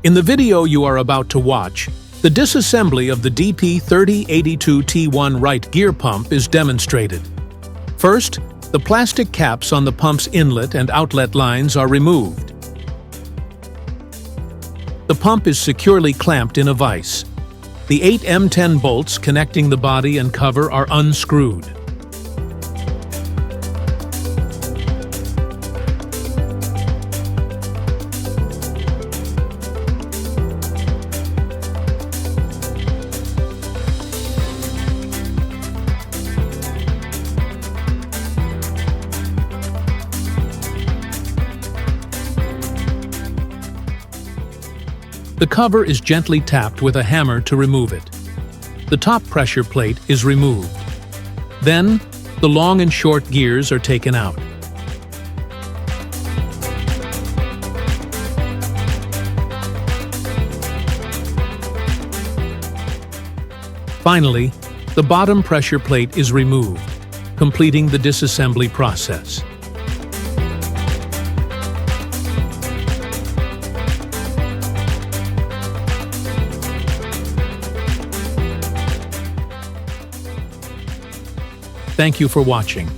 In the video you are about to watch, the disassembly of the DP3082T1 right gear pump is demonstrated. First, the plastic caps on the pump's inlet and outlet lines are removed. The pump is securely clamped in a vise. The 8 M10 bolts connecting the body and cover are unscrewed. The cover is gently tapped with a hammer to remove it. The top pressure plate is removed. Then, the long and short gears are taken out. Finally, the bottom pressure plate is removed, completing the disassembly process. Thank you for watching.